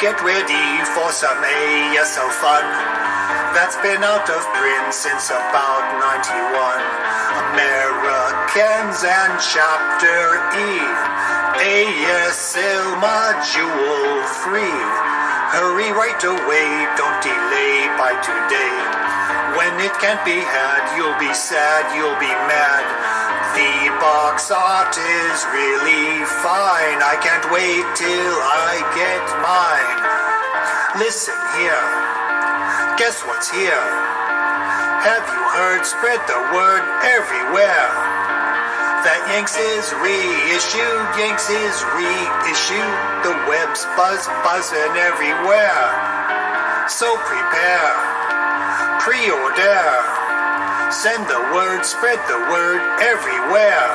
get ready for some ASL fun. That's been out of print since about 91. Americans and Chapter E. ASL Module 3. Hurry right away, don't delay by today. When it can't be had, you'll be sad, you'll be mad. The box art is really fine. I can't wait till I get mine. Listen here, guess what's here? Have you heard? Spread the word everywhere. That Yanks is reissued, Yanks is reissued. The web's buzzing everywhere. So prepare, pre-order. Send the word, spread the word everywhere.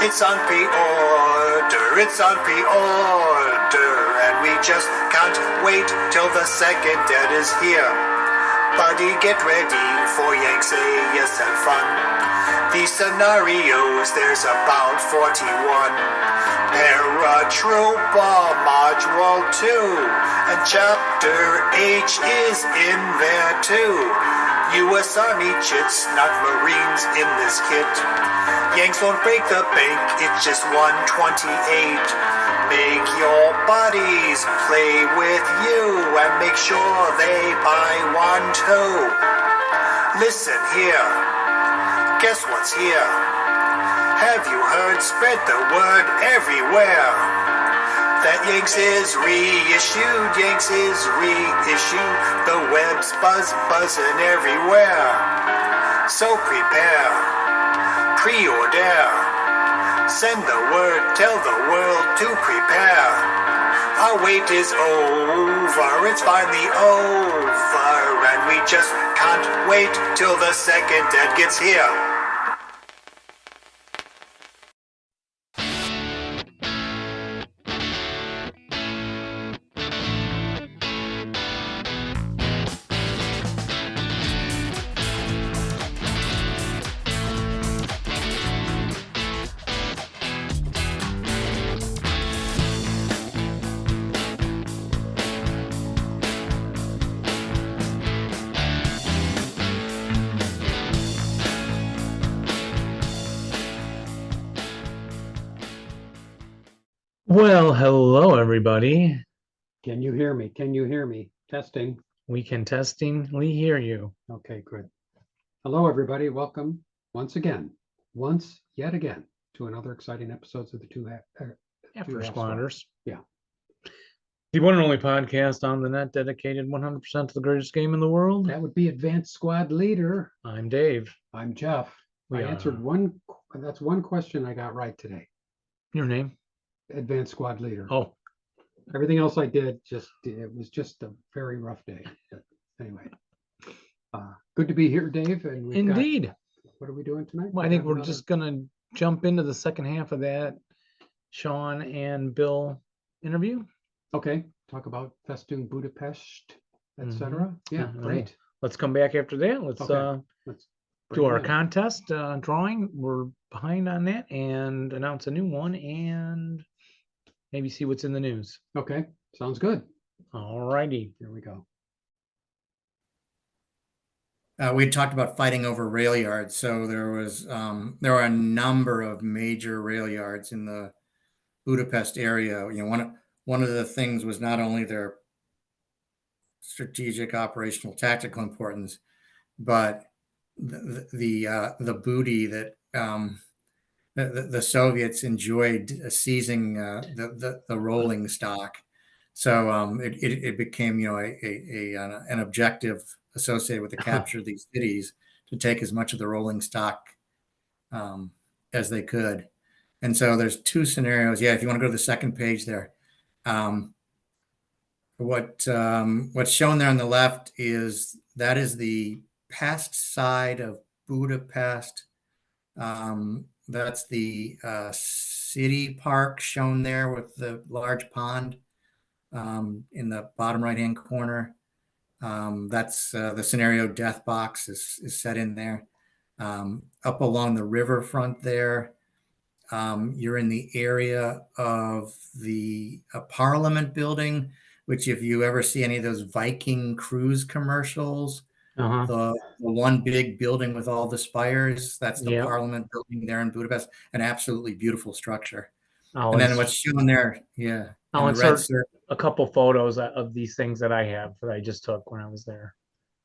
It's on pre-order, it's on pre-order. And we just can't wait till the second dead is here. Buddy, get ready for Yanks ASL fun. These scenarios, there's about 41. Paratrooper Module 2. And Chapter H is in there too. U.S. Army chits, not Marines in this kit. Yanks won't break the bank, it's just 128. Make your buddies play with you and make sure they buy one too. Listen here, guess what's here? Have you heard? Spread the word everywhere. That Yanks is reissued, Yanks is reissued. The web's buzzing everywhere. So prepare, pre-order. Send the word, tell the world to prepare. Our wait is over, it's finally over. And we just can't wait till the second dead gets here. Well, hello, everybody. Can you hear me? Can you hear me? Testing. We can testingly hear you. Okay, good. Hello, everybody. Welcome yet again, to another exciting episodes of the After Responders. Yeah. The one and only podcast on the net dedicated 100% to the greatest game in the world. That would be Advanced Squad Leader. I'm Dave. I'm Jeff. I answered that's one question I got right today. Your name? Advanced Squad Leader. Oh. Everything else I did, it was just a very rough day. But anyway, good to be here, Dave. And Indeed. What are we doing tonight? Well, I think we're just going to jump into the second half of that Sean and Bill interview. Okay. Talk about Festung Budapest, etc. Yeah, great. Let's come back after that. Let's do our contest drawing. We're behind on that, and announce a new one and maybe see what's in the news. Okay, sounds good. All righty. Here we go. We talked about fighting over rail yards. So there were a number of major rail yards in the Budapest area. You know, one of the things was not only their strategic, operational, tactical importance, but the booty that the Soviets enjoyed seizing the rolling stock. So it became, you know, an objective associated with the capture of these cities to take as much of the rolling stock as they could. And so there's two scenarios. Yeah, if you want to go to the second page there, what's shown there on the left is the past side of Budapest. That's the city park shown there with the large pond in the bottom right-hand corner. That's the scenario death box is set in there. Up along the riverfront there, you're in the area of the Parliament building. which if you ever see any of those Viking cruise commercials, Uh-huh. the one big building with all the spires, that's the Yep. Parliament building there in Budapest, an absolutely beautiful structure. I'll And then ins- what's shown there, yeah, I'll in the red insert circle. a couple photos of these things that I have that I just took when I was there.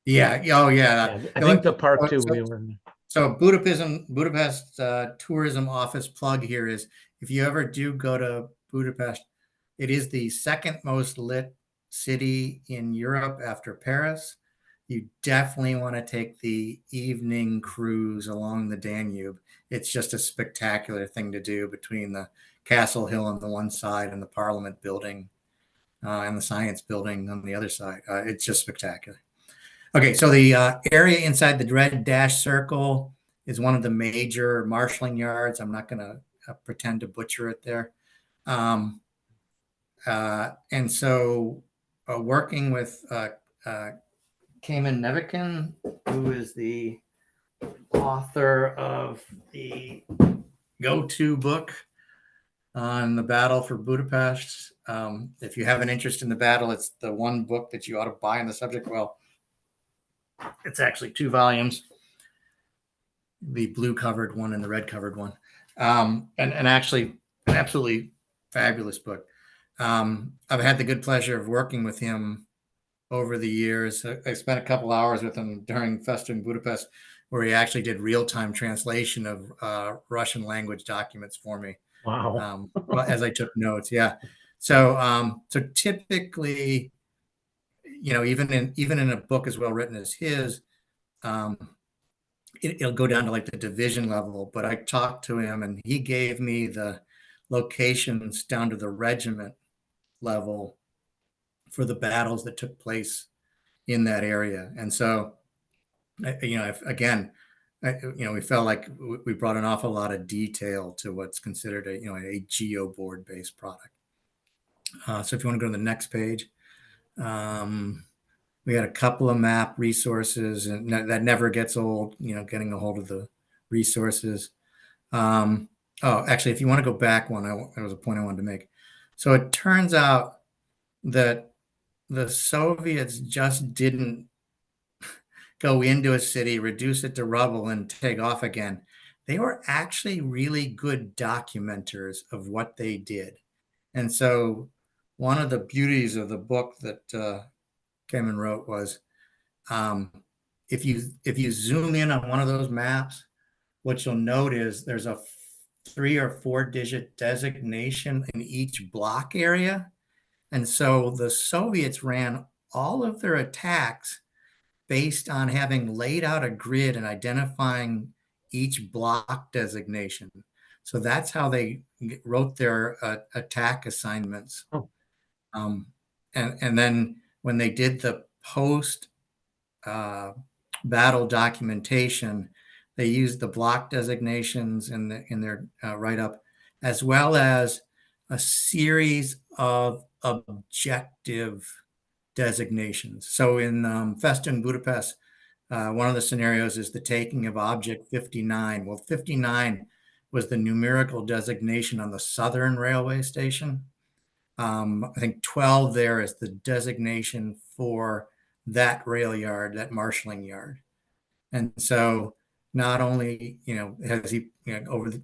Yeah, oh yeah. Yeah, I think the park too. So, We were in. so Budapest tourism office plug here is if you ever do go to Budapest, it is the second most lit city in Europe after Paris. You definitely want to take the evening cruise along the Danube. It's just a spectacular thing to do between the Castle Hill on the one side and the Parliament building and the Science building on the other side. It's just spectacular. Okay, so the area inside the red dash circle is one of the major marshalling yards. I'm not going to pretend to butcher it there. And so working with Cayman Nevikin, who is the author of the go-to book on the battle for Budapest. If you have an interest in the battle, it's the one book that you ought to buy on the subject. Well, it's actually 2 volumes, the blue covered one and the red covered one. And actually an absolutely fabulous book. I've had the good pleasure of working with him over the years. I spent a couple hours with him during Festung Budapest, where he actually did real-time translation of Russian language documents for me. Wow. As I took notes. Yeah. So typically, even in a book as well written as his, it'll go down to like the division level, but I talked to him and he gave me the locations down to the regiment level for the battles that took place in that area. And so, again, we felt like we brought an awful lot of detail to what's considered a geo board based product. So if you want to go to the next page, we had a couple of map resources, and that never gets old, getting a hold of the resources. Actually, if you want to go back one, there was a point I wanted to make. So it turns out that the Soviets just didn't go into a city, reduce it to rubble, and take off again. They were actually really good documenters of what they did. And so one of the beauties of the book that Kamen wrote was if you zoom in on one of those maps, what you'll note is there's a 3 or 4 digit designation in each block area. And so the Soviets ran all of their attacks based on having laid out a grid and identifying each block designation. So that's how they wrote their attack assignments. Oh. And then when they did the post battle documentation, they used the block designations in their write-up, as well as a series of objective designations. So in Festung Budapest, one of the scenarios is the taking of object 59. Well, 59 was the numerical designation on the southern railway station. I think 12 there is the designation for that rail yard, that marshalling yard. And so not only, has he, over the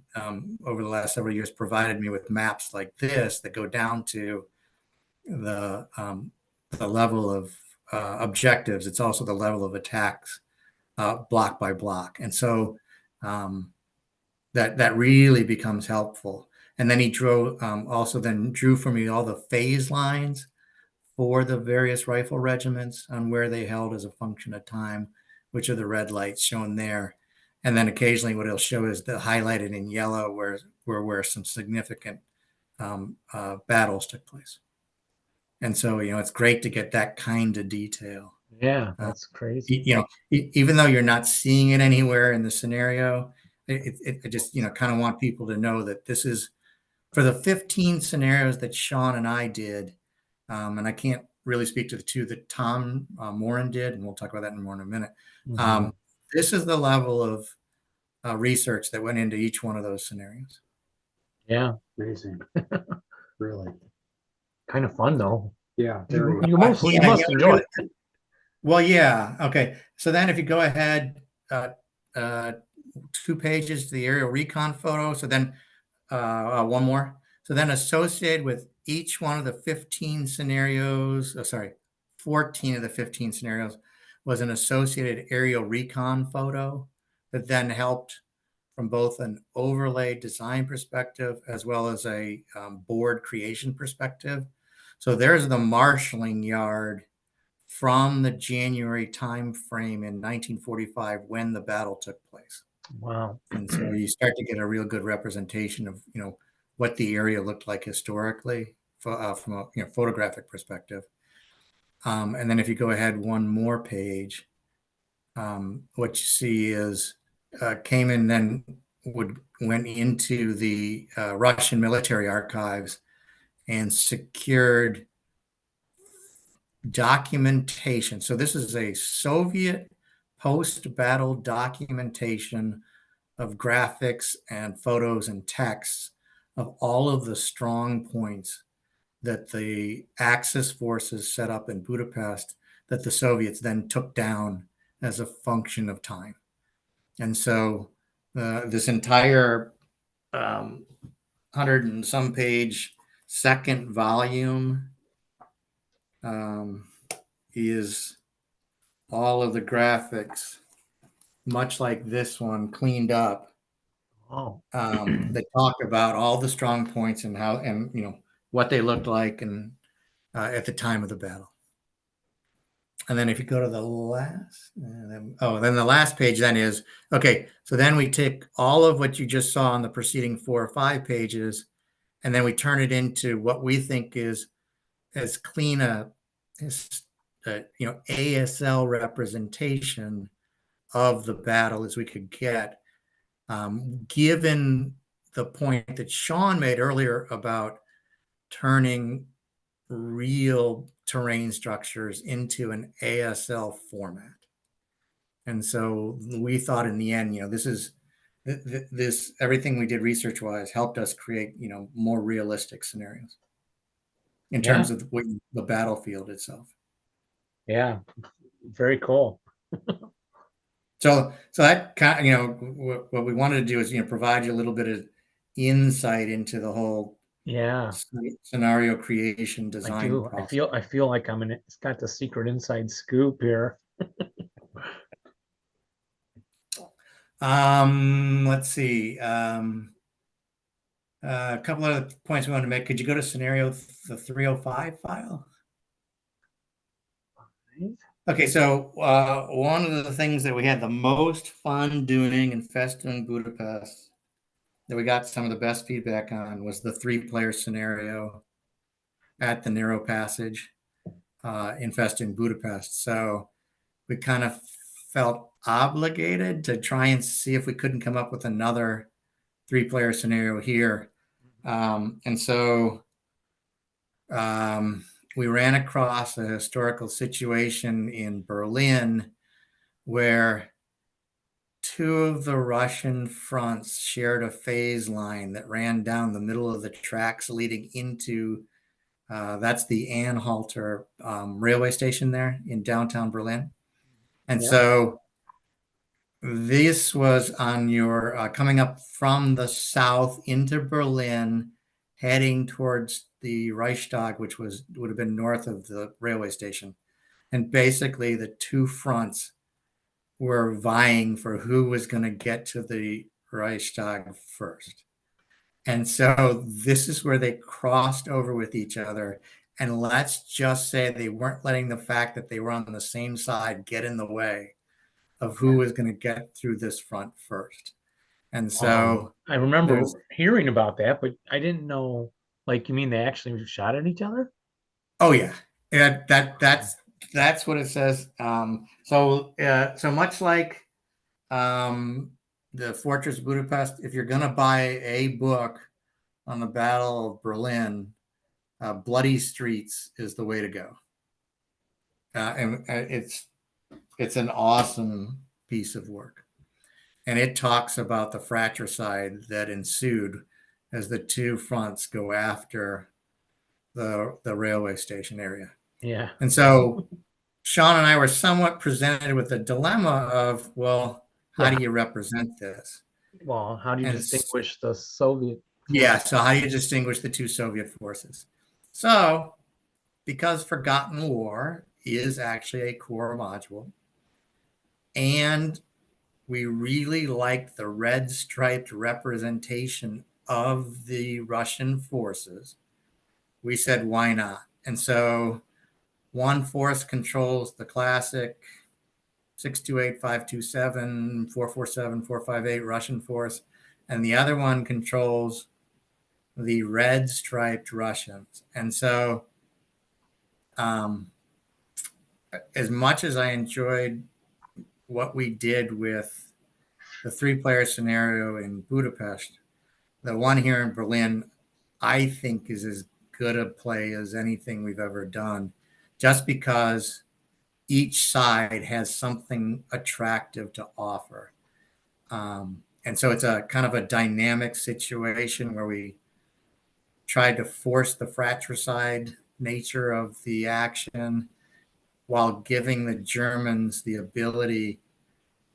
last several years provided me with maps like this that go down to the level of objectives, it's also the level of attacks block by block. And so that really becomes helpful. And then he drew for me all the phase lines for the various rifle regiments on where they held as a function of time, which are the red lights shown there. And then occasionally what it'll show is the highlighted in yellow where some significant battles took place. And so, it's great to get that kind of detail. Yeah, that's crazy. Even though you're not seeing it anywhere in the scenario, it just, kind of want people to know that this is for the 15 scenarios that Sean and I did. And I can't really speak to the 2 that Tom Morin did, and we'll talk about that more in a minute. Mm-hmm. This is the level of research that went into each one of those scenarios. Yeah. Amazing. Really. Kind of fun though. Yeah. You must enjoy it. Well, yeah. Okay. So then if you go ahead, 2 pages to the aerial recon photo. So then one more. So then associated with each one of the 15 scenarios, 14 of the 15 scenarios was an associated aerial recon photo that then helped from both an overlay design perspective as well as a board creation perspective. So there's the marshalling yard from the January time frame in 1945 when the battle took place. Wow. And so you start to get a real good representation of, what the area looked like historically from a photographic perspective. And then if you go ahead one more page, what you see is came in then went into the Russian military archives and secured documentation. So this is a Soviet post-battle documentation of graphics and photos and texts of all of the strong points that the Axis forces set up in Budapest that the Soviets then took down as a function of time. And so this entire 100 and some page second volume is all of the graphics, much like this one, cleaned up. Oh. That talk about all the strong points and how, and what they looked like and at the time of the battle. And then if you go to the last, then the last page then is, okay, so then we take all of what you just saw on the preceding 4 or 5 pages, and then we turn it into what we think is as clean ASL representation of the battle as we could get, given the point that Sean made earlier about turning real terrain structures into an ASL format. And so we thought in the end, this everything we did research wise helped us create, more realistic scenarios in terms of the battlefield itself. Yeah. Very cool. So that kind of, what we wanted to do is, provide you a little bit of insight into the whole scenario creation design process. I feel like it's got the secret inside scoop here. Let's see. A couple of points we wanted to make. Could you go to scenario the 305 file? Okay, so one of the things that we had the most fun doing in Festung Budapest that we got some of the best feedback on was the 3-player scenario at the narrow passage in Festung Budapest. So we kind of felt obligated to try and see if we couldn't come up with another 3-player scenario here. And so we ran across a historical situation in Berlin where 2 of the Russian fronts shared a phase line that ran down the middle of the tracks leading into that's the Anhalter railway station there in downtown Berlin. And so this was on your coming up from the south into Berlin, heading towards the Reichstag, which would have been north of the railway station. And basically the 2 fronts were vying for who was going to get to the Reichstag first. And so this is where they crossed over with each other. And let's just say they weren't letting the fact that they were on the same side get in the way of who was going to get through this front first. And so I remember hearing about that, but I didn't know, you mean they actually shot at each other? Oh yeah. That's what it says. So much like the Fortress of Budapest, if you're going to buy a book on the Battle of Berlin, Bloody Streets is the way to go. And it's an awesome piece of work. And it talks about the fratricide that ensued as the 2 fronts go after the railway station area. Yeah. And so Sean and I were somewhat presented with the dilemma of, well, how do you represent this? Well, how do you And distinguish the Soviet? yeah, so how do you distinguish the two Soviet forces? So, because Forgotten War is actually a core module, and we really liked the red striped representation of the Russian forces, we said, why not? And so one force controls the classic 628, 527, 447, 458 Russian force, and the other one controls the red striped Russians. And so, as much as I enjoyed what we did with the 3-player scenario in Budapest, the one here in Berlin, I think is as good a play as anything we've ever done, just because each side has something attractive to offer. And so it's a kind of a dynamic situation where we tried to force the fratricide nature of the action while giving the Germans the ability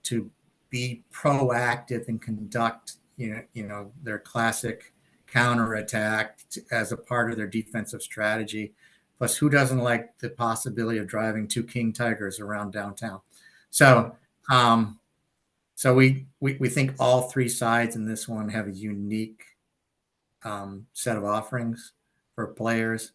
to be proactive and conduct, their classic counterattack as a part of their defensive strategy. Plus, who doesn't like the possibility of driving 2 King Tigers around downtown? So, we think all 3 sides in this one have a unique set of offerings for players.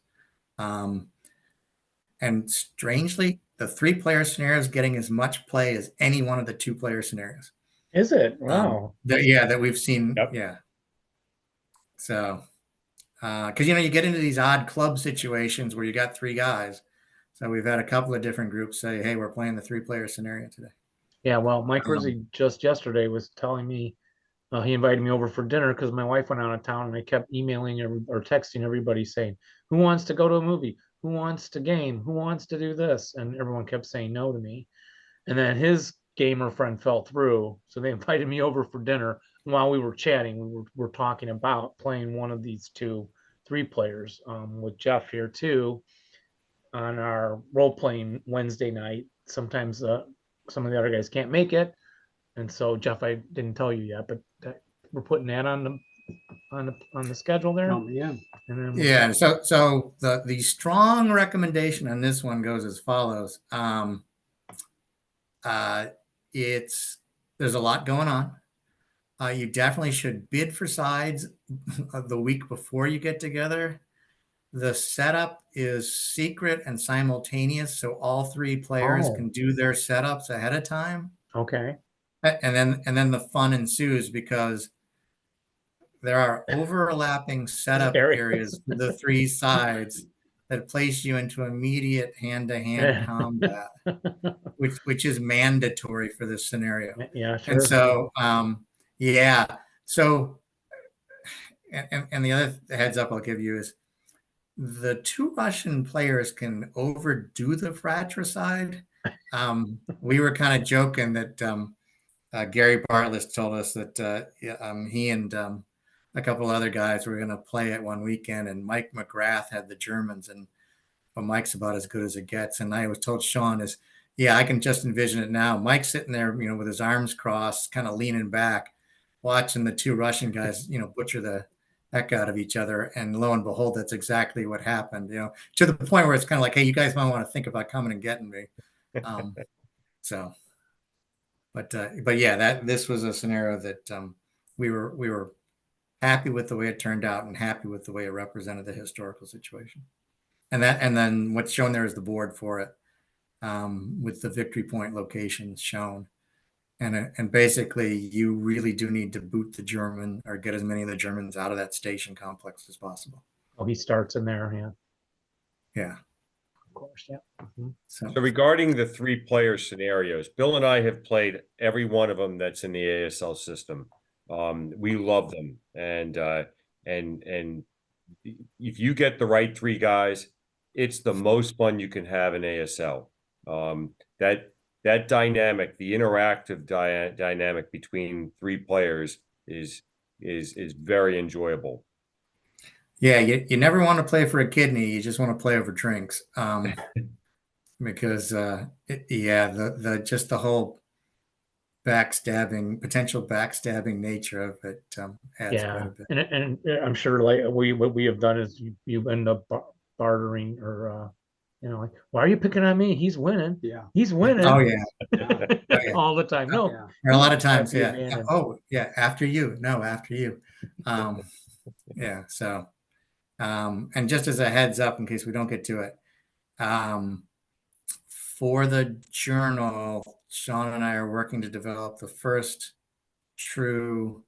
And strangely, the 3-player scenario is getting as much play as any one of the 2-player scenarios. Is it? Wow. That we've seen. Yep. Yeah. So, because you get into these odd club situations where you got 3 guys. So we've had a couple of different groups say, "Hey, we're playing the 3-player scenario today." Yeah. Well, Mike Rizzi just yesterday was telling me he invited me over for dinner because my wife went out of town, and I kept emailing or texting everybody saying, "Who wants to go to a movie? Who wants to game? Who wants to do this?" And everyone kept saying no to me. And then his gamer friend fell through, so they invited me over for dinner. And while we were chatting, we were talking about playing one of these 2 3-players with Jeff here too on our role-playing Wednesday night. Sometimes some of the other guys can't make it, and so Jeff, I didn't tell you yet, but we're putting that on the schedule there. Yeah. And then Yeah. So the strong recommendation on this one goes as follows. There's a lot going on. You definitely should bid for sides the week before you get together. The setup is secret and simultaneous, so all 3 players can do their setups ahead of time. Okay. And then the fun ensues because there are overlapping setup areas for the 3 sides that place you into immediate hand-to-hand combat, which is mandatory for this scenario. Yeah, sure. And so, yeah. So, and the other heads up I'll give you is the 2 Russian players can overdo the fratricide. We were kind of joking that Gary Bartlett told us that he and a couple other guys were going to play it one weekend, and Mike McGrath had the Germans, and Mike's about as good as it gets. And I was told Sean is, yeah, I can just envision it now. Mike's sitting there, with his arms crossed, kind of leaning back, watching the 2 Russian guys, butcher the heck out of each other. And lo and behold, that's exactly what happened, to the point where it's kind of like, hey, you guys might want to think about coming and getting me. But yeah, this was a scenario that we were happy with the way it turned out and happy with the way it represented the historical situation. And then what's shown there is the board for it, with the victory point locations shown. And basically you really do need to boot the German or get as many of the Germans out of that station complex as possible. Oh, he starts in there, yeah. Yeah. Of course, yeah. Mm-hmm. So regarding the 3-player scenarios, Bill and I have played every one of them that's in the ASL system. We love them, and if you get the right 3 guys, it's the most fun you can have in ASL. That dynamic, the interactive dynamic between 3 players is very enjoyable. Yeah, you never want to play for a kidney. You just want to play over drinks. Because the just the whole potential backstabbing nature of it adds quite Yeah, a bit. and I'm sure like what we have done is you end up bartering or like, why are you picking on me? He's winning. Yeah. He's winning. Oh yeah, Yeah. oh, yeah. All the time. No, Yeah. And a lot of you have times, to be a yeah. man and- Oh yeah, after you. No, after you. Yeah. So, and just as a heads up, in case we don't get to it, for the journal, Sean and I are working to develop the first true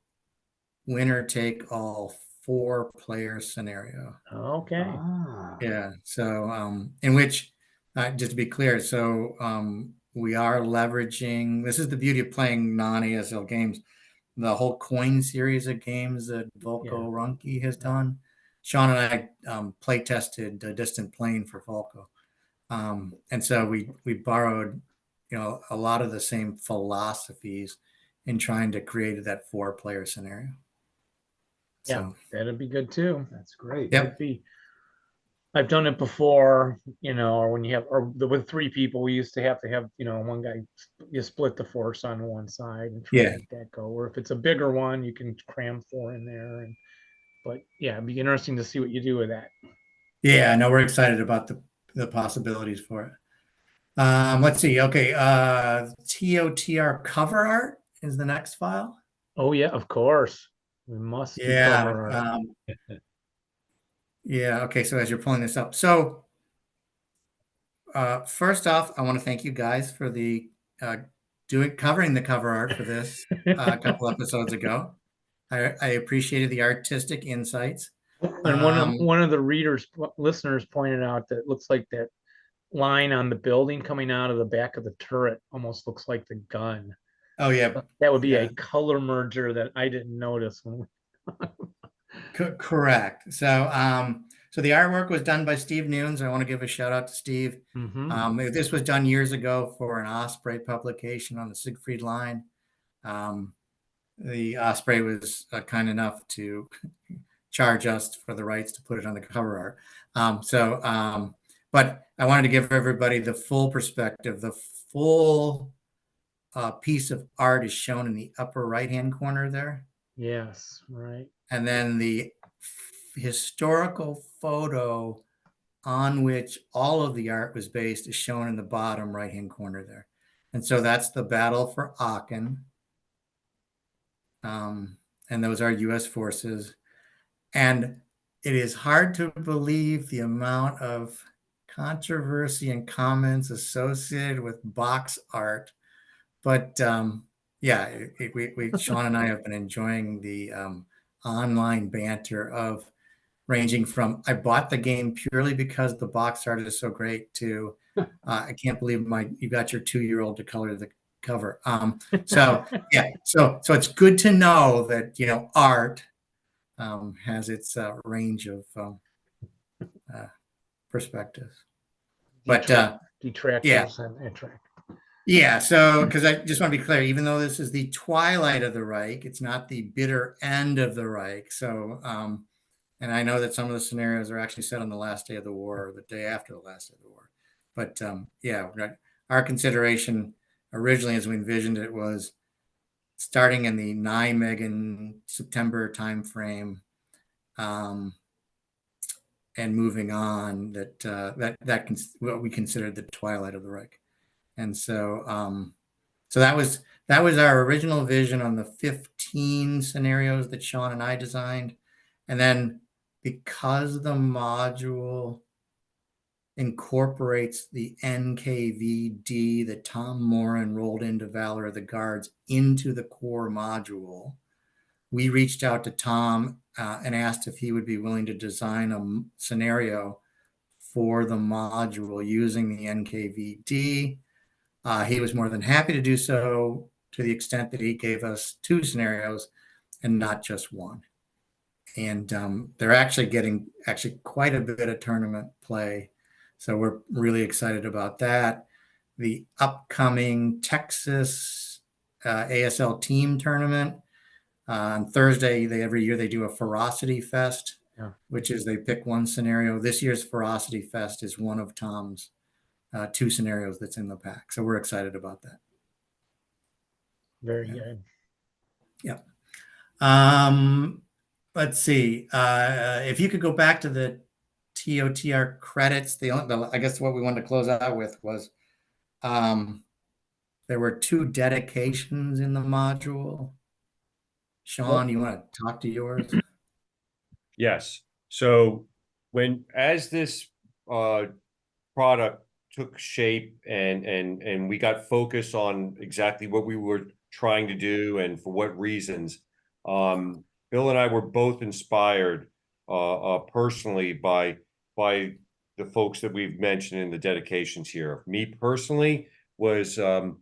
winner take all 4-player scenario. Okay. Ah. Yeah. So, in which, just to be clear, so we are leveraging. This is the beauty of playing non-ASL games. The whole coin series of games that Volko Ruhnke has done. Sean and I play tested Distant Plane for Volko, and so we borrowed, a lot of the same philosophies in trying to create that 4-player scenario. Yeah, So, that'd be good too. That's great. Yep. It'd be. I've done it before, or when you have, or with 3 people, we used to have, one guy, you split the force on one side and try Yeah. to make that go. Or if it's a bigger one, you can cram 4 in there. But yeah, it'd be interesting to see what you do with that. Yeah, no, we're excited about the possibilities for it. Let's see. Okay, TOTR cover art is the next file. Oh yeah, of course. We must do Yeah. cover art. Yeah. Okay. So as you're pulling this up, so first off, I want to thank you guys for the covering the cover art for this a couple episodes ago. I appreciated the artistic insights. And one of the listeners pointed out that it looks like that line on the building coming out of the back of the turret almost looks like the gun. Oh yeah, That would be yeah. a color merger that I didn't notice when Correct. So the artwork was done by Steve Nunes. I want to give a shout out to Steve. This was done years ago for an Osprey publication on the Siegfried line. The Osprey was kind enough to charge us for the rights to put it on the cover art. But I wanted to give everybody the full perspective. The full piece of art is shown in the upper right-hand corner there. Yes, right. And then the historical photo on which all of the art was based is shown in the bottom right-hand corner there. And so that's the battle for Aachen. And those are U.S. forces. And it is hard to believe the amount of controversy and comments associated with box art. But Sean and I have been enjoying the online banter of ranging from I bought the game purely because the box art is so great to I can't believe you got your 2-year-old to color the cover. So it's good to know that art has its range of perspectives. But detractors and attract. Yeah, so because I just want to be clear, even though this is the twilight of the Reich, it's not the bitter end of the Reich. So, and I know that some of the scenarios are actually set on the last day of the war or the day after the last day of the war. But our consideration originally, as we envisioned it, was starting in the Nijmegen September timeframe, and moving on. What we considered the twilight of the Reich. And so that was our original vision on the 15 scenarios that Sean and I designed. And then because the module incorporates the NKVD that Tom Moran rolled into Valor of the Guards into the core module, we reached out to Tom and asked if he would be willing to design a scenario for the module using the NKVD. He was more than happy to do so, to the extent that he gave us 2 scenarios and not just one. And they're actually getting quite a bit of tournament play. So we're really excited about that. The upcoming Texas ASL team tournament on Thursday, every year they do a Ferocity Fest. which is they pick one scenario. This year's Ferocity Fest is one of Tom's 2 scenarios that's in the pack. So we're excited about that. Very Yeah. good. Yeah. Let's see. If you could go back to the TOTR credits, I guess what we wanted to close out with was there were 2 dedications in the module. Sean, you want to talk to yours? Yes. So as this product took shape and we got focused on exactly what we were trying to do and for what reasons, Bill and I were both inspired personally by the folks that we've mentioned in the dedications here. Me personally was I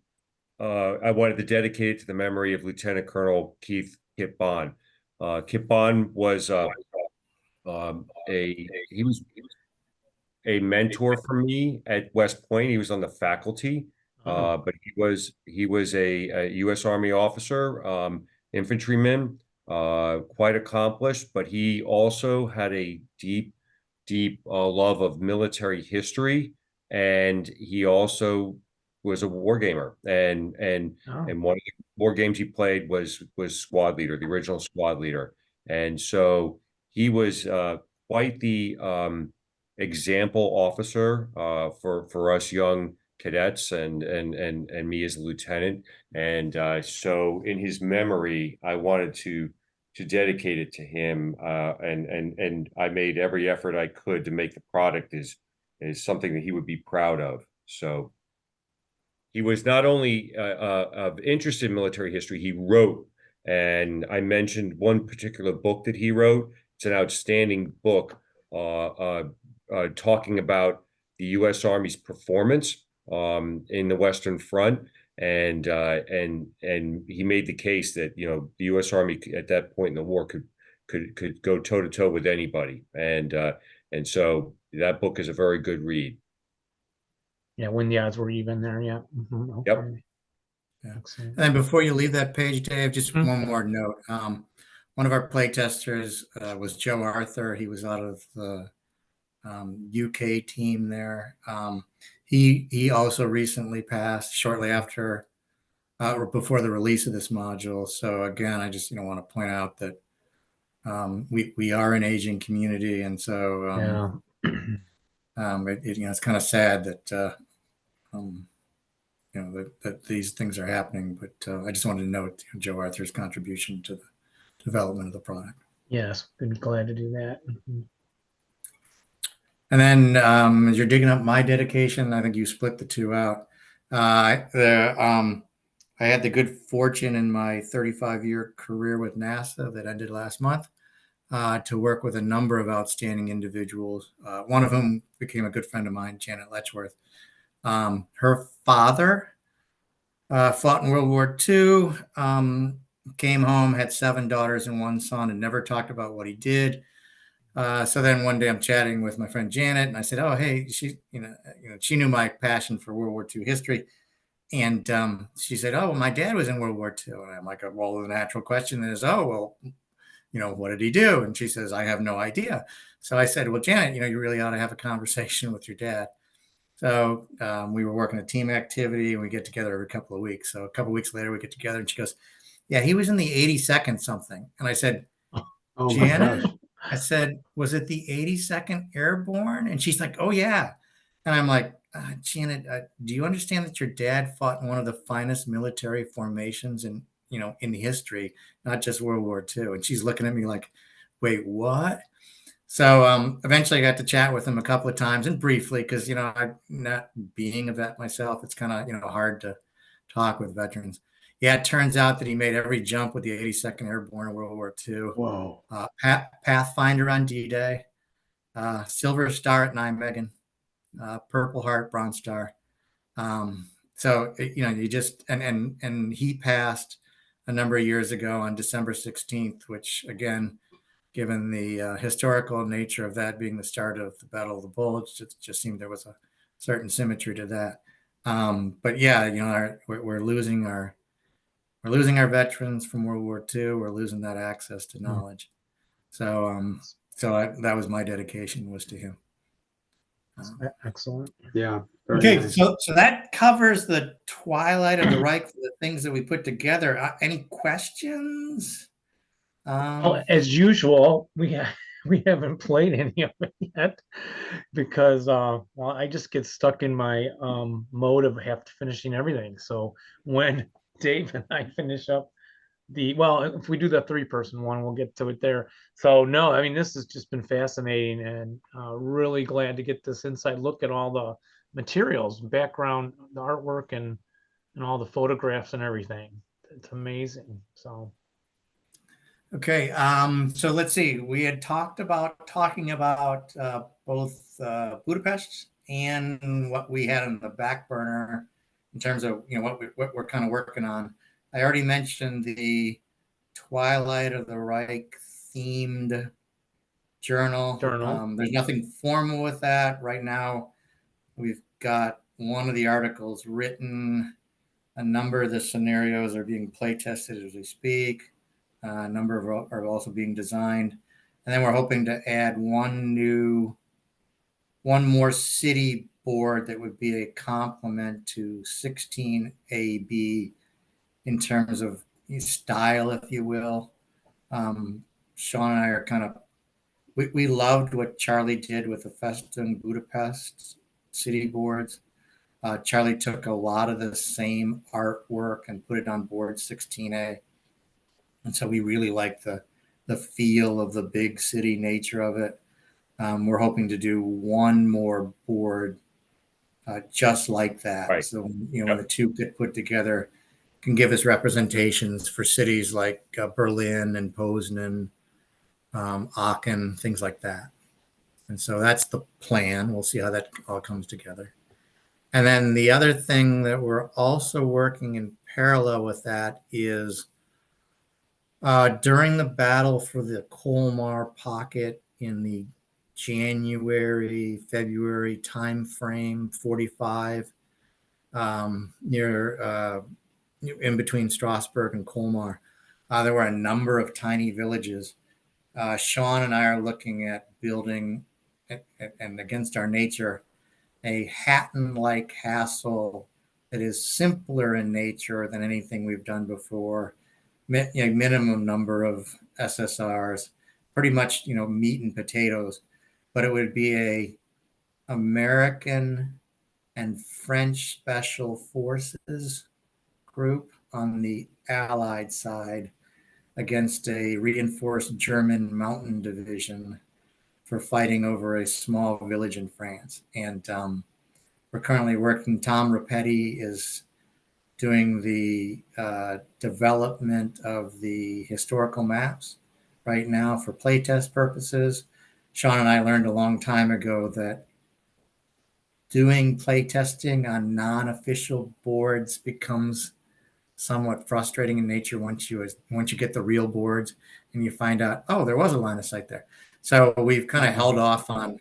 wanted to dedicate it to the memory of Lieutenant Colonel Keith Kip Bond. Kip Bond was he was a mentor for me at West Point. He was on the faculty, but he was a U.S. Army officer, infantryman, quite accomplished. But he also had a deep love of military history, and he also was a war gamer. And one of the war games he played was Squad Leader, the original Squad Leader, and so he was quite the example officer for us young cadets and me as a lieutenant. And so in his memory, I wanted to dedicate it to him. And I made every effort I could to make the product is something that he would be proud of. So he was not only of interest in military history, he wrote, and I mentioned one particular book that he wrote. It's an outstanding book talking about the U.S. Army's performance in the Western Front, and he made the case that the U.S. Army at that point in the war could go toe to toe with anybody, and so that book is a very good read. Yeah, when the odds were even there. Yeah. Okay. Yep. Yeah. Excellent. And then before you leave that page, Dave, just Mhm. one more note. One of our play testers was Joe Arthur. He was out of the UK team there. He also recently passed shortly after or before the release of this module. So again, I just want to point out that we are an aging community, and so it's kind of sad that that these things are happening. But I just wanted to note Joe Arthur's contribution to the development of the product. Yes, been glad to do that. And then as you're digging up my dedication, I think you split the 2 out. I had the good fortune in my 35-year career with NASA that ended last month to work with a number of outstanding individuals, one of whom became a good friend of mine, Janet Letchworth. Her father fought in World War II, came home, had 7 daughters and 1 son, and never talked about what he did. So then one day I'm chatting with my friend Janet, and I said, "Oh, hey, she knew my passion for World War II history." And she said, "Oh, well, my dad was in World War II." And I'm like, "Well, the natural question is, oh, well, what did he do?" And she says, "I have no idea." So I said, "Well, Janet, you really ought to have a conversation with your dad." So we were working a team activity, and we get together every couple of weeks. So a couple of weeks later, we get together, and she goes, "Yeah, he was in the 82nd something." And I said, Oh my "Janet," gosh. I said, "was it the 82nd Airborne?" And she's like, "Oh, yeah." And I'm like, "Janet, do you understand that your dad fought in one of the finest military formations in history, not just World War II?" And she's looking at me like, "Wait, what?" So eventually I got to chat with him a couple of times, and briefly, because I'm not being a vet myself, it's kind of hard to talk with veterans. Yeah, it turns out that he made every jump with the 82nd Airborne in World War II. Whoa. Pathfinder on D-Day, Silver Star at Nijmegen, Purple Heart, Bronze Star. So you just and he passed a number of years ago on December 16th, which again, given the historical nature of that being the start of the Battle of the Bulge, it just seemed there was a certain symmetry to that. But yeah, we're losing our veterans from World War II. We're losing that access to knowledge. So So that was my dedication, was to him. Excellent. Yeah. very Okay, nice. so that covers the Twilight of the Reich, the things that we put together. Any questions? Well, as usual, we haven't played any of it yet because well, I just get stuck in my mode of have to finishing everything. So when Dave and I finish up if we do the 3-person one, we'll get to it there. So no, I mean, this has just been fascinating and really glad to get this inside look at all the materials, background, the artwork, and all the photographs and everything. It's amazing. So Okay, so let's see. We had talking about both Budapest and what we had in the back burner in terms of what we're kind of working on. I already mentioned the Twilight of the Reich themed journal. There's nothing formal with that right now. We've got one of the articles written. A number of the scenarios are being play tested as we speak. A number are also being designed. And then we're hoping to add one more city board that would be a complement to 16AB in terms of style, if you will. Sean and I are kind of, we loved what Charlie did with the Festung Budapest city boards. Charlie took a lot of the same artwork and put it on board 16A. And so we really like the feel of the big city nature of it. We're hoping to do one more board just like that. Right. So, when the two get put together, can give us representations for cities like Berlin and Poznan, Aachen, things like that. And so that's the plan. We'll see how that all comes together. And then the other thing that we're also working in parallel with that is during the battle for the Colmar pocket in the January, February timeframe, 45, near in between Strasbourg and Colmar, there were a number of tiny villages. Sean and I are looking at building, and against our nature, a Hatton-like castle that is simpler in nature than anything we've done before. Minimum number of SSRs, pretty much meat and potatoes, but it would be a American and French special forces group on the Allied side against a reinforced German mountain division for fighting over a small village in France. And we're currently working. Tom Rapetti is doing the development of the historical maps right now for playtest purposes. Sean and I learned a long time ago that doing playtesting on non-official boards becomes somewhat frustrating in nature once you get the real boards and you find out, oh, there was a line of sight there. So we've kind of held off on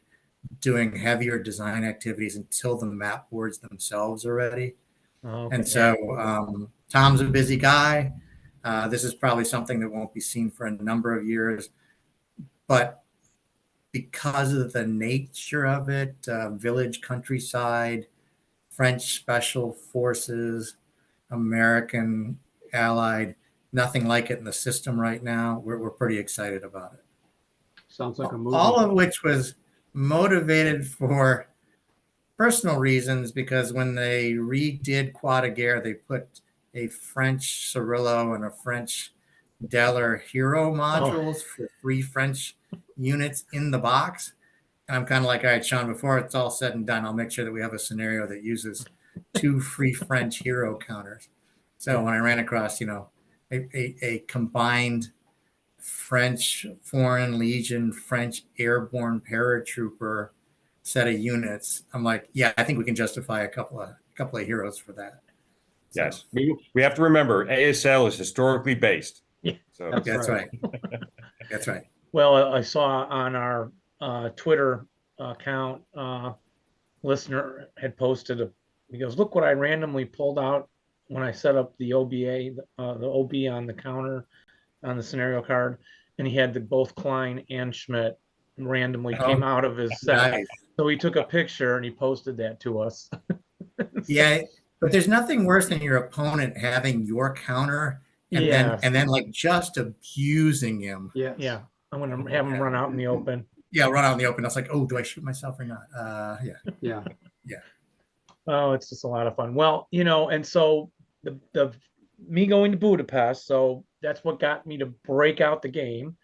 doing heavier design activities until the map boards themselves are ready. Okay. And so Tom's a busy guy. This is probably something that won't be seen for a number of years, but because of the nature of it, village, countryside, French special forces, American Allied, nothing like it in the system right now. We're pretty excited about it. Sounds like a movie. All of which was motivated for personal reasons, because when they redid Croix de Guerre, they put a French Cirillo and a French Deller hero modules for 3 French units in the box. And I'm kind of like, all right, Sean, before it's all said and done, I'll make sure that we have a scenario that uses 2 free French hero counters. So when I ran across, a combined French Foreign Legion, French airborne paratrooper set of units, I'm like, yeah, I think we can justify a couple of heroes for that. Yes, we have to remember ASL is historically based. Yeah, so that's right. That's right. Well, I saw on our Twitter account, listener had posted he goes, look what I randomly pulled out when I set up the OBA, the OB on the counter on the scenario card, and he had both Klein and Schmidt randomly came out of his set. Nice. So he took a picture and he posted that to us. Yeah, but there's nothing worse than your opponent having your counter and then like just abusing him. Yeah. I'm gonna have him run out in the open. Yeah, run out in the open. I was like, oh, do I shoot myself or not? Yeah. Oh, it's just a lot of fun. Well, and so the me going to Budapest, so that's what got me to break out the game.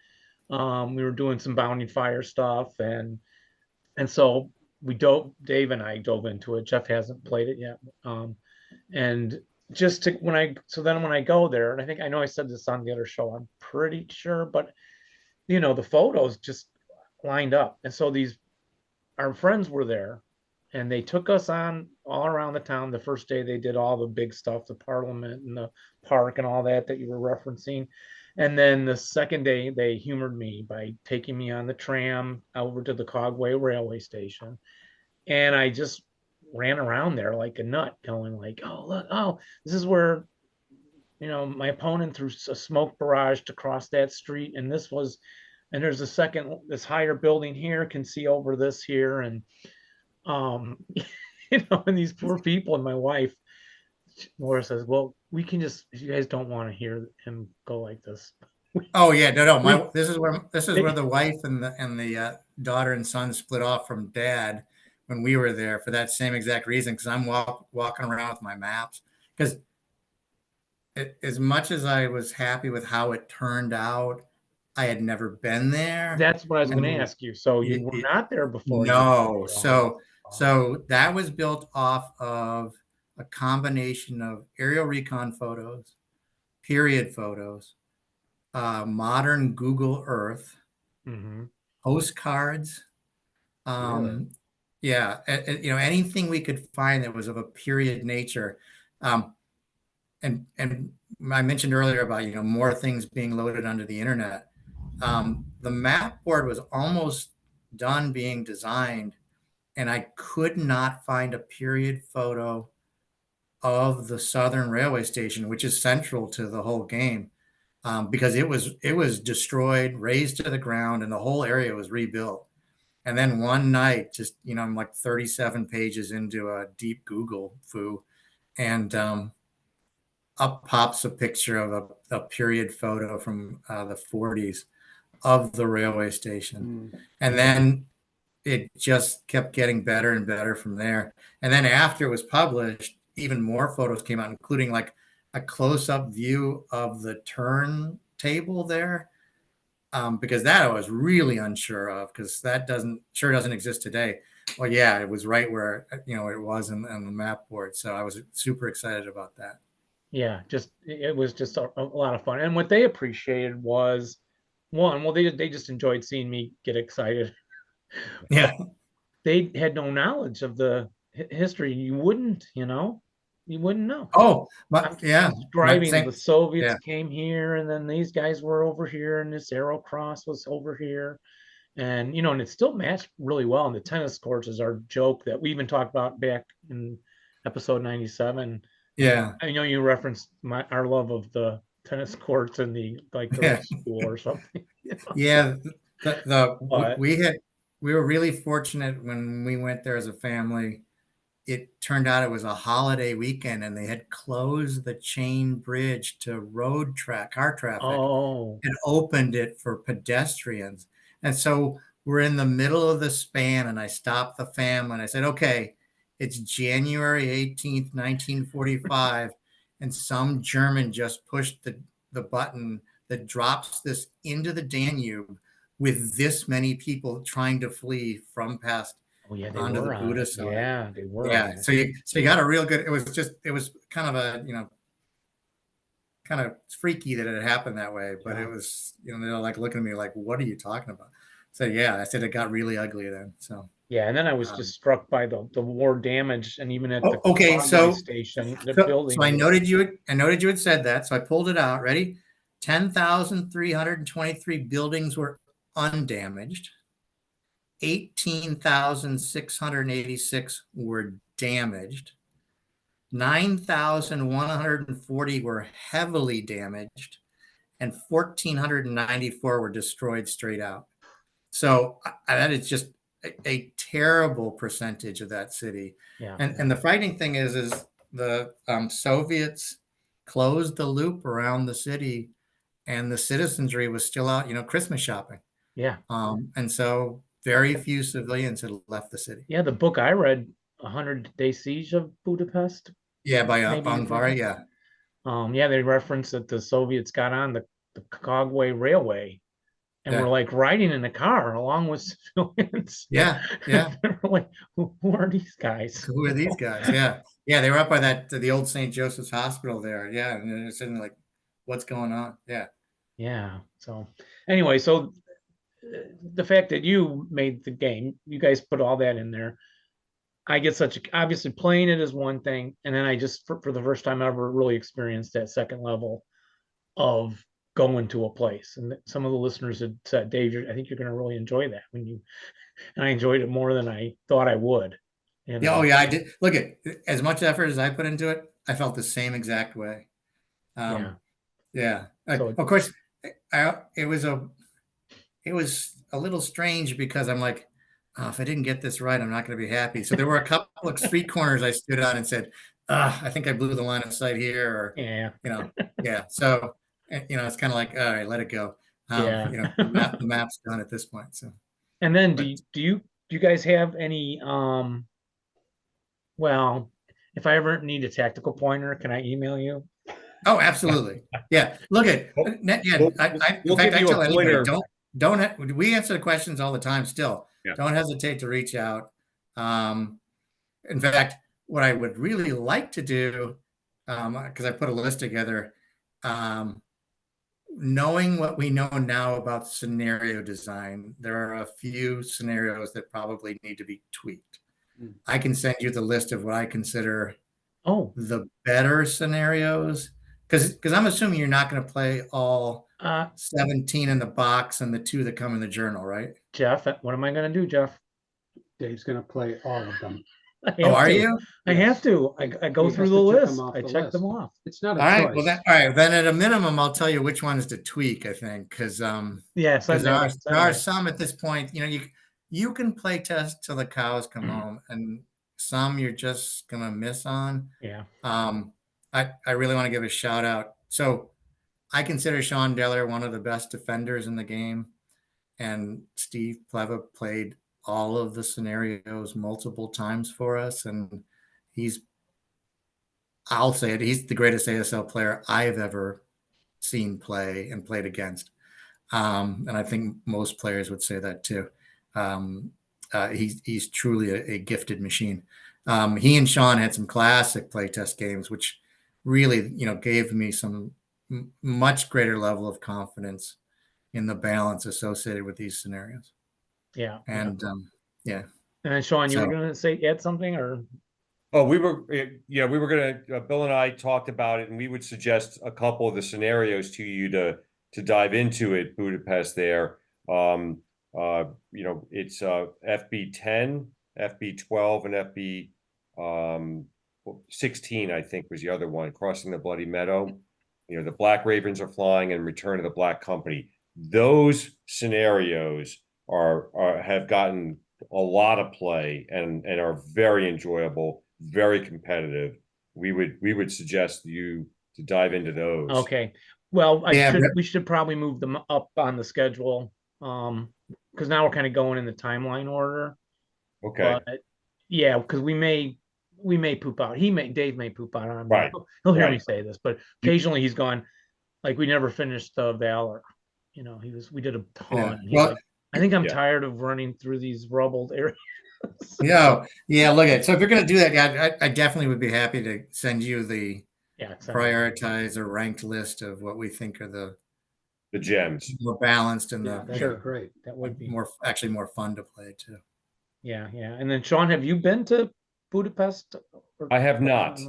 We were doing some Bounding Fire stuff, and so Dave and I dove into it. Jeff hasn't played it yet. And just when I go there, and I know I said this on the other show, I'm pretty sure, but the photos just lined up. And so our friends were there, and they took us on all around the town. The first day they did all the big stuff, the Parliament and the park and all that you were referencing. And then the second day they humored me by taking me on the tram over to the Cogway railway station. And I just ran around there like a nut, going like, oh, look, oh, this is where, my opponent threw a smoke barrage to cross that street. And there's this higher building here, can see over this here. And, and these poor people, and my wife, Laura, says, well, we can just, if you guys don't want to hear him go like this. Oh yeah, no. This is where the wife and the daughter and son split off from dad when we were there for that same exact reason. Because I'm walking around with my maps. Because as much as I was happy with how it turned out, I had never been there. That's what I was going to ask you. So you were not there before? No. So that was built off of a combination of aerial recon photos, period photos, modern Google Earth, postcards. Really? Yeah, anything we could find that was of a period nature. And I mentioned earlier about, more things being loaded onto the internet. The map board was almost done being designed, and I could not find a period photo of the Southern Railway Station, which is central to the whole game, because it was destroyed, razed to the ground, and the whole area was rebuilt. And then one night, just, I'm like 37 pages into a deep Google foo, and up pops a picture of a period photo from the 40s of the railway station. And then it just kept getting better and better from there. And then after it was published, even more photos came out, including like a close-up view of the turntable there, because that I was really unsure of, because that doesn't exist today. Well, yeah, it was right where it was in the map board, so I was super excited about that. Yeah, it was just a lot of fun. And what they appreciated was, they just enjoyed seeing me get excited. Yeah, they had no knowledge of the history. You wouldn't know. Oh, but yeah, the Soviets came here, and then these guys were over here, and this Arrow Cross was over here, and and it still matched really well. And the tennis courts is our joke that we even talked about back in episode 97. Yeah, I know you referenced our love of the tennis courts and the school or something. Yeah, we were really fortunate when we went there as a family. It turned out it was a holiday weekend, and they had closed the chain bridge to car traffic, and opened it for pedestrians. And so we're in the middle of the span, and I stopped the family and I said, okay, it's January 18th, 1945, and some German just pushed the button that drops this into the Danube with this many people trying to flee from past onto the Buda side. Yeah, they were. Yeah, so you got a real good. It was kind of a kind of freaky that it happened that way, but it was they're like looking at me like, what are you talking about? So yeah, I said it got really ugly then. So yeah, and then I was just struck by the war damage, and even at the station, the building. So I noted you had said that, so I pulled it out. Ready? 10,323 buildings were undamaged. 18,686 were damaged. 9,140 were heavily damaged, and 1,494 were destroyed straight out. So that is just a terrible percentage of that city. Yeah. And the frightening thing is the Soviets closed the loop around the city, and the citizenry was still out, Christmas shopping. Yeah. And so very few civilians had left the city. Yeah. The book I read, 100-Day Siege of Budapest. Yeah, by Maybe you've Angvar, read it? yeah. Yeah, they referenced that the Soviets got on the Cogway Railway and were Yeah. like riding in the car along with civilians. Yeah, yeah. They were like, who are these guys? Who are these guys? Yeah. Yeah, they were up by the old St. Joseph's Hospital there. Yeah, and they're sitting like, what's going on? Yeah. Yeah. So anyway, so the fact that you made the game, you guys put all that in there. I get obviously playing it is one thing, and then I just for the first time ever really experienced that second level of going to a place. And some of the listeners had said, Dave, I think you're going to really enjoy that and I enjoyed it more than I thought I would. Yeah, oh yeah, I did. Look, at as much effort as I put into it, I felt the same exact way. Yeah. So of course, it was a little strange because I'm like, oh, if I didn't get this right, I'm not going to be happy. So there were a couple of street corners I stood on and said, I think I blew the line of sight here, or yeah. So it's kind of like, all right, let it go. The map's done at this point. So. And then do you guys have any well, if I ever need a tactical pointer, can I email you? Oh, absolutely. Yeah. Look at I tell anybody, we answer the questions all the time still. Yeah. Don't hesitate to reach out. In fact, what I would really like to do, because I put a list together, knowing what we know now about scenario design, there are a few scenarios that probably need to be tweaked. I can send you the list of what I consider the better scenarios, because I'm assuming you're not going to play all 17 in the box and the 2 that come in the journal, right? Jeff, what am I going to do, Jeff? Dave's going to play all of them. Are you? I have to. I go through the list. I check them off. It's not a choice. Well, all right. Then at a minimum, I'll tell you which ones to tweak, I think, because there are some at this point, you can play test till the cows come home, and some you're just gonna miss on. Yeah. I really want to give a shout out. So I consider Sean Deller one of the best defenders in the game, and Steve Pleva played all of the scenarios multiple times for us, and I'll say it, he's the greatest ASL player I've ever seen play and played against. And I think most players would say that too. He's truly a gifted machine. He and Sean had some classic playtest games, which really, gave me some much greater level of confidence in the balance associated with these scenarios. Yeah. And And then Sean, you were going to add something, or? Oh, we were going to, Bill and I talked about it, and we would suggest a couple of the scenarios to you to dive into it, Budapest there. It's FB10, FB12, and FB 16, I think, was the other one, Crossing the Bloody Meadow. The Black Ravens are flying and Return of the Black Company. Those scenarios have gotten a lot of play and are very enjoyable, very competitive. We would suggest you to dive into those. Okay. Well, we should probably move them up on the schedule, because now we're kind of going in the timeline order. Okay. But yeah, because we may poop out. Dave may poop out on me. Right. He'll hear me say this, but occasionally he's gone, like, we never finished the Valor. We did a ton. Yeah. I think I'm tired of running through these rubbled areas. Yeah. Look at it. So if you're going to do that, I definitely would be happy to send you the prioritized or ranked list of what we think are the gems, more balanced and great. That would be more fun to play too. Yeah. And then Sean, have you been to Budapest? I have not.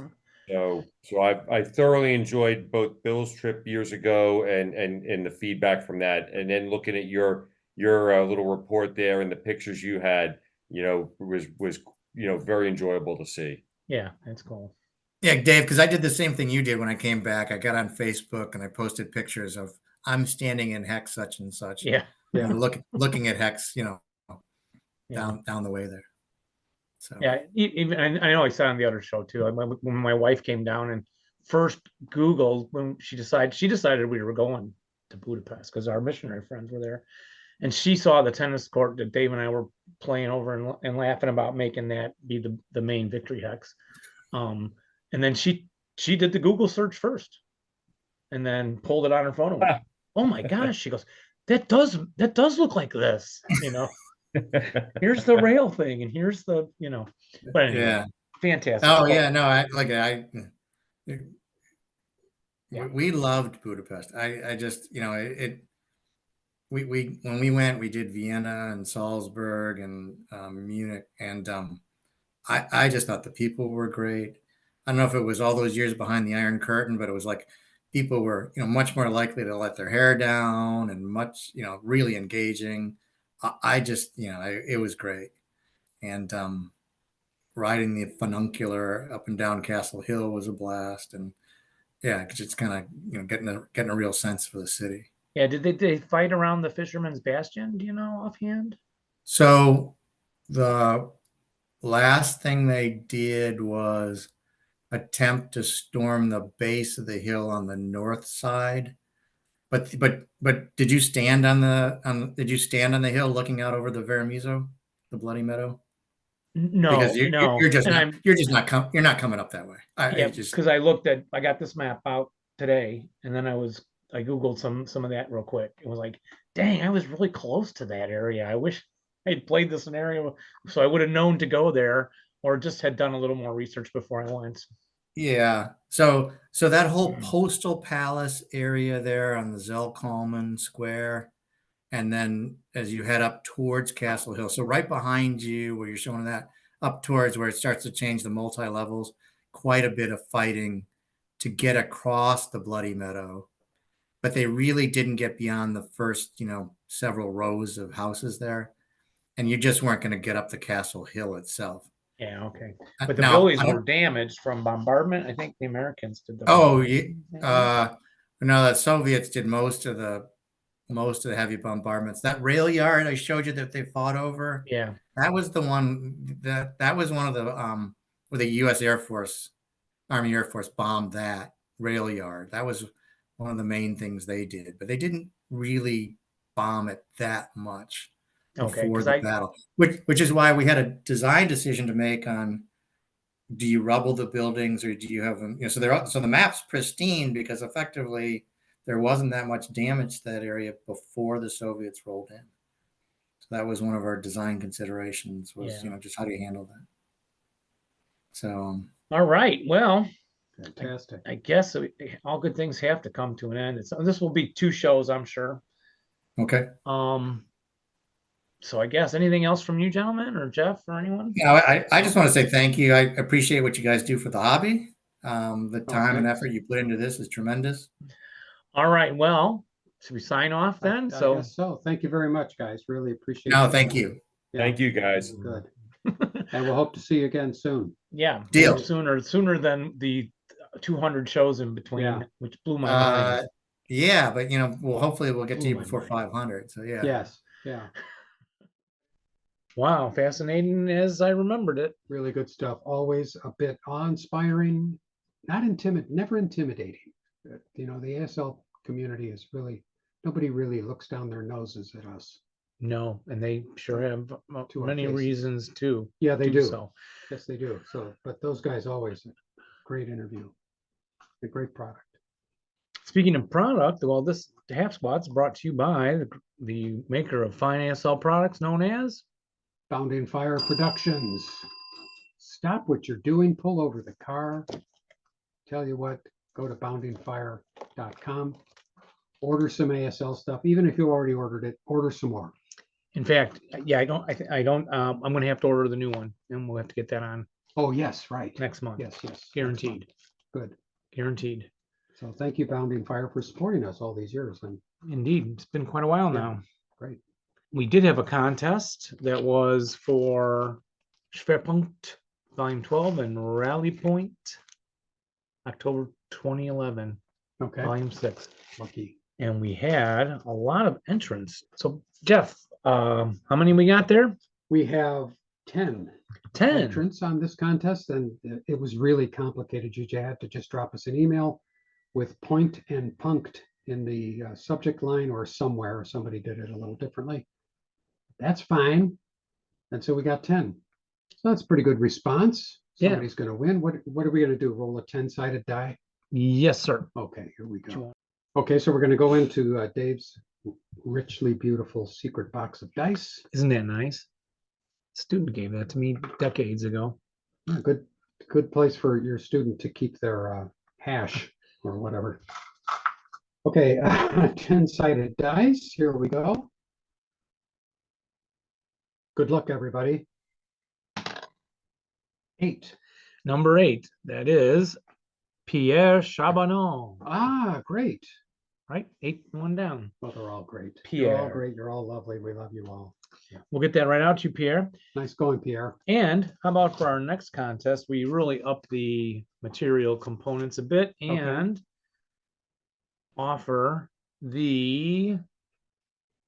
So I thoroughly enjoyed both Bill's trip years ago and the feedback from that, and then looking at your little report there and the pictures you had, was very enjoyable to see. Yeah, that's cool. Yeah, Dave, because I did the same thing you did when I came back. I got on Facebook and I posted pictures of I'm standing in hex such and such. Yeah. Yeah. looking at Hex, Yeah. down the way there. So Yeah, even I know I said on the other show too. When my wife came down and first Googled when she decided we were going to Budapest because our missionary friends were there, and she saw the tennis court that Dave and I were playing over and laughing about making that be the main victory hex. And then she did the Google search first, and then pulled it on her phone and went, "Oh my gosh!" She goes, "That does look like this, you know." Here's the rail thing, and here's the, but anyway, yeah. fantastic. Oh Well, yeah, no, Yeah. we loved Budapest. I just, we when we went, we did Vienna and Salzburg and Munich, and I just thought the people were great. I don't know if it was all those years behind the Iron Curtain, but it was like people were, much more likely to let their hair down and much, really engaging. I just, it was great. And riding the fununcular up and down Castle Hill was a blast. And yeah, just kind of, getting a real sense for the city. Yeah, did they fight around the Fisherman's Bastion? Do you know offhand? So the last thing they did was attempt to storm the base of the hill on the north side. But did you stand on the hill looking out over the Vermiso, the Bloody Meadow? No, Because no. you're just And not you're not coming up that way. yeah, I just because I got this map out today, and then I Googled some of that real quick. It was like, dang, I was really close to that area. I wish I'd played the scenario so I would have known to go there, or just had done a little more research before I went. yeah. So that whole Postal Palace area there on the Zellkolman Square, and then as you head up towards Castle Hill, so right behind you where you're showing that up towards where it starts to change the multi-levels, quite a bit of fighting to get across the Bloody Meadow. But they really didn't get beyond the first, several rows of houses there. And you just weren't going to get up the Castle Hill itself. Yeah, okay. But the Now, buildings were damaged from bombardment. I think the Americans did the oh, no, the Soviets did most of the heavy bombardments. That rail yard I showed you that they fought over, Yeah. that was the one that was one of the where the U.S. Army Air Force bombed that rail yard. That was one of the main things they did, but they didn't really bomb it that much Okay, before the battle, which is why we had a design decision to make on, do you rubble the buildings or do you have them, so the map's pristine because effectively there wasn't that much damage to that area before the Soviets rolled in. So that was one of our design considerations was, just how do you handle that? So all right. Well, Fantastic. I guess all good things have to come to an end. This will be 2 shows, I'm sure. okay. So I guess anything else from you gentlemen or Jeff or anyone? I just want to say thank you. I appreciate what you guys do for the hobby. The time and effort you put into this is tremendous. All right. Well, should we sign off then? I guess so. Thank you very much, guys. Really appreciate it. No, thank you. Yeah, Thank you, guys. good. And we'll hope to see you again soon. Yeah. Deal. Sooner than the 200 shows in between, which blew my mind. Yeah, but hopefully we'll get to you before 500. So yeah. Yes. Yeah. Wow, fascinating as I remembered it. Really good stuff. Always a bit awe-inspiring, never intimidating. The ASL community is nobody really looks down their noses at us. No, and they sure have To our many faces. reasons too. Yeah, they do. So. Yes, they do. So, but those guys always great interview, a great product. Speaking of product, well, this Half Squat's brought to you by the maker of fine ASL products known as Bounding Fire Productions. Stop what you're doing, pull over the car. Tell you what, go to boundingfire.com. Order some ASL stuff. Even if you already ordered it, order some more. In fact, yeah, I don't. I'm going to have to order the new one, and we'll have to get that on. Oh yes, right. Next month. Yes, Guaranteed. Good. Guaranteed. So thank you, Bounding Fire, for supporting us all these years. And indeed, it's been quite a while now. Great. We did have a contest that was for Schwerpunkt Volume 12 and Rally Point, October 2011. Okay. Volume 6. Lucky. And we had a lot of entrants. So Jeff, how many we got there? We have 10 10. entrants on this contest, and it was really complicated. You had to just drop us an email with point and punct in the subject line or somewhere. Somebody did it a little differently. That's fine. And so we got 10. So that's a pretty good response. Yeah. Somebody's going to win. What are we going to do? Roll a 10-sided die? Yes, sir. Okay, here we Do you go. want- Okay, so we're going to go into Dave's richly beautiful secret box of dice. Isn't that nice? Student gave that to me decades ago. Yeah, good place for your student to keep their hash or whatever. Okay, 10-sided dice. Here we go. Good luck, everybody. 8. Number 8. That is Pierre Chabanon. Ah, great. Right? 8 and 1 down. Well, they're all great. You're all Pierre. great. You're all lovely. We love you all. We'll get that right out to you, Pierre. Nice going, Pierre. And how about for our next contest, we really up the material components a bit and offer the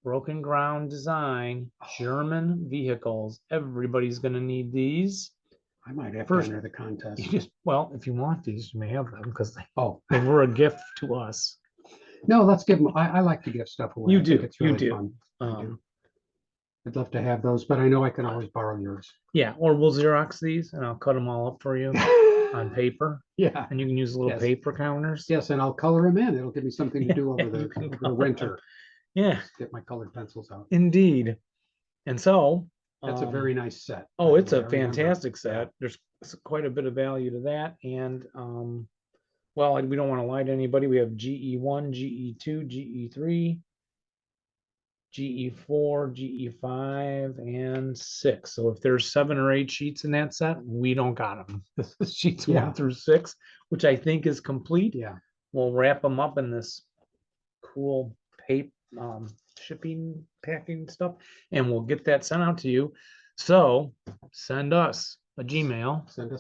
Broken Ground Design German vehicles. Everybody's going to need these. I might have First- to enter the contest. You just, well, if you want these, you may have them because Oh, they were a gift to us. no, let's give them. I like to give stuff away. You I think do, It's you really do. fun. I do. Um, I'd love to have those, but I know I can always borrow yours. yeah, or we'll Xerox these and I'll cut them all up for you on paper, Yeah. and you can use little Yes. paper counters. Yes, and I'll color them in. It'll give me something to Yeah, do over you the, can over the color winter. Yeah, Get my colored pencils out. indeed. And so That's a very nice set. oh, by it's the a way. I remember. fantastic set. There's quite a bit of value to that. And well, we don't want to lie to anybody. We have GE1, GE2, GE3, GE4, GE5, and 6. So if there's 7 or 8 sheets in that set, we don't got them. This is sheets Yeah. 1 through 6, which I think is complete. Yeah. We'll wrap them up in this cool paper shipping packing stuff, and we'll get that sent out to you. So send us a Gmail. Send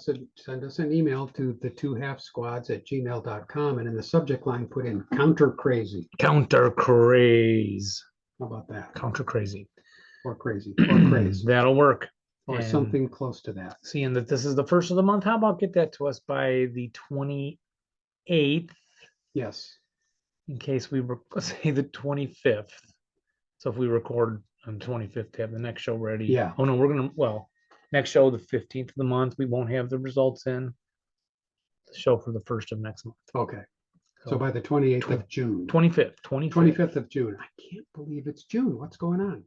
us an email to the2halfsquads@gmail.com, and in the subject line put in counter crazy. Counter craze. How about that? Counter crazy. Or crazy or craze That'll work. or And something close to that. seeing that this is the first of the month, how about get that to us by the 28th, Yes. in case we say the 25th. So if we record on 25th to have the next show ready. Yeah. Oh no, we're gonna, well, next show the 15th of the month, we won't have the results in. The show for the first of next month. Okay. So by the 28th of June. 25th. 25th of June. I can't believe it's June. What's going on?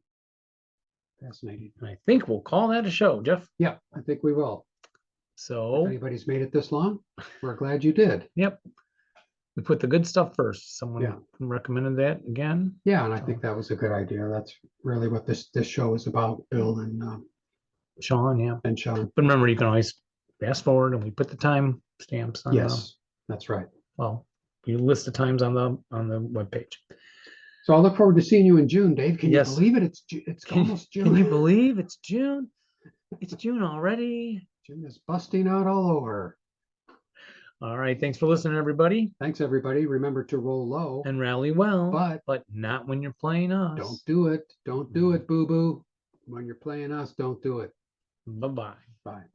Fascinating. And I think we'll call that a show, Jeff. Yeah, I think we will. If So, anybody's made it this long, we're glad you did. yep. We put the good stuff first. Someone Yeah. recommended that again. Yeah, and I think that was a good idea. That's really what this show is about, Bill Sean, yeah. and Sean. But remember, you can always fast forward and we put the time stamps on Yes, that's right. well, you list the times on the webpage. So I'll look forward to seeing you in June, Dave. Can Yes. you believe it? It's almost June. Can you believe it's June? It's June already. June is busting out all over. All right. Thanks for listening, everybody. Thanks, everybody. Remember to roll low, And rally well, but not when you're playing us. don't do it. Don't do it, boo-boo. When you're playing us, don't do it. Bye-bye. Bye.